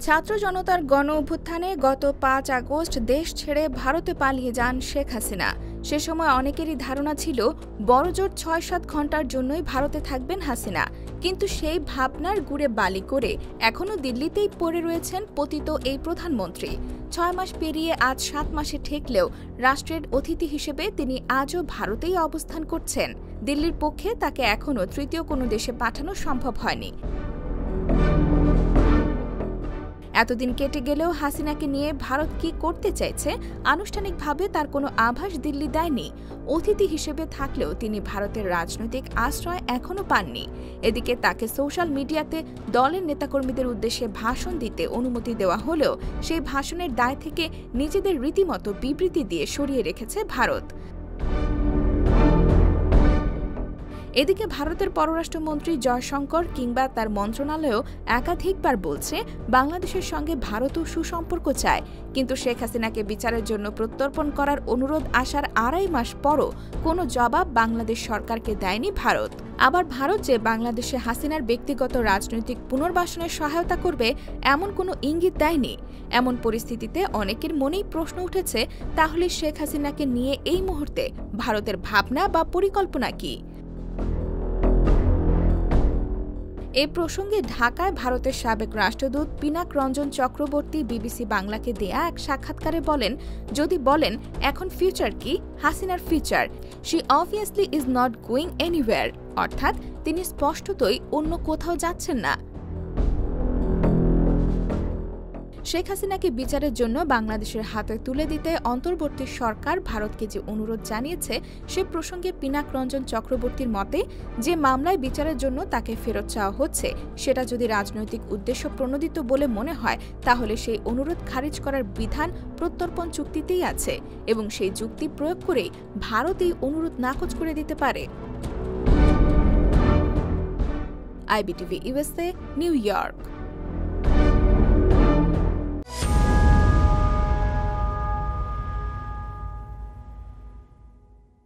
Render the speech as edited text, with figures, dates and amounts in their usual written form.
ছাত্র জনতার গণ অভ্যুত্থানে গত ৫ আগস্ট দেশ ছেড়ে ভারতে পালিয়ে যান শেখ হাসিনা। সে সময় অনেকেরই ধারণা ছিল বড়জোর ৬-৭ ঘণ্টার জন্যই ভারতে থাকবেন হাসিনা। কিন্তু সেই ভাবনার গুড়ে বালি করে এখনও দিল্লিতেই পড়ে রয়েছেন পতিত এই প্রধানমন্ত্রী। ৬ মাস পেরিয়ে আজ ৭ মাসে ঠেকলেও রাষ্ট্রের অতিথি হিসেবে তিনি আজও ভারতেই অবস্থান করছেন। দিল্লির পক্ষে তাকে এখনও তৃতীয় কোনো দেশে পাঠানো সম্ভব হয়নি। এতদিন কেটে গেলেও হাসিনাকে নিয়ে ভারত কি করতে চাইছে আনুষ্ঠানিকভাবে তার কোনো আভাস দিল্লি দেয়নি। অতিথি হিসেবে থাকলেও তিনি ভারতের রাজনৈতিক আশ্রয় এখনও পাননি। এদিকে তাকে সোশ্যাল মিডিয়াতে দলের নেতাকর্মীদের উদ্দেশ্যে ভাষণ দিতে অনুমতি দেওয়া হলেও সেই ভাষণের দায় থেকে নিজেদের রীতিমতো বিবৃতি দিয়ে সরিয়ে রেখেছে ভারত। এদিকে ভারতের পররাষ্ট্রমন্ত্রী জয়শঙ্কর কিংবা তার মন্ত্রণালয়ও একাধিকবার বলছে বাংলাদেশের সঙ্গে ভারতও সুসম্পর্ক চায়, কিন্তু শেখ হাসিনাকে বিচারের জন্য প্রত্যর্পণ করার অনুরোধ আসার ২.৫ মাস পরও কোনো জবাব বাংলাদেশ সরকারকে দেয়নি ভারত। আবার ভারত যে বাংলাদেশে হাসিনার ব্যক্তিগত রাজনৈতিক পুনর্বাসনের সহায়তা করবে এমন কোনো ইঙ্গিত দেয়নি। এমন পরিস্থিতিতে অনেকের মনেই প্রশ্ন উঠেছে, তাহলে শেখ হাসিনাকে নিয়ে এই মুহূর্তে ভারতের ভাবনা বা পরিকল্পনা কী? এই প্রসঙ্গে ঢাকায় ভারতের সাবেক রাষ্ট্রদূত পিনাক রঞ্জন চক্রবর্তী বিবিসি বাংলাকে দেয়া এক সাক্ষাৎকারে বলেন, যদি বলেন এখন ফিউচার কি, হাসিনার future, she obviously is not going anywhere, অর্থাৎ তিনি স্পষ্টতই অন্য কোথাও যাচ্ছেন না। শেখ হাসিনাকে বিচারের জন্য বাংলাদেশের হাতে তুলে দিতে অন্তর্বর্তী সরকার ভারতকে যে অনুরোধ জানিয়েছে সে প্রসঙ্গে পিনাক রঞ্জন চক্রবর্তীর মতে, যে মামলায় বিচারের জন্য তাকে ফেরত চাওয়া হচ্ছে সেটা যদি রাজনৈতিক উদ্দেশ্য প্রণোদিত বলে মনে হয় তাহলে সেই অনুরোধ খারিজ করার বিধান প্রত্যর্পণ চুক্তিতেই আছে এবং সেই যুক্তি প্রয়োগ করেই ভারত এই অনুরোধ নাকচ করে দিতে পারে। IBTV USA, new York.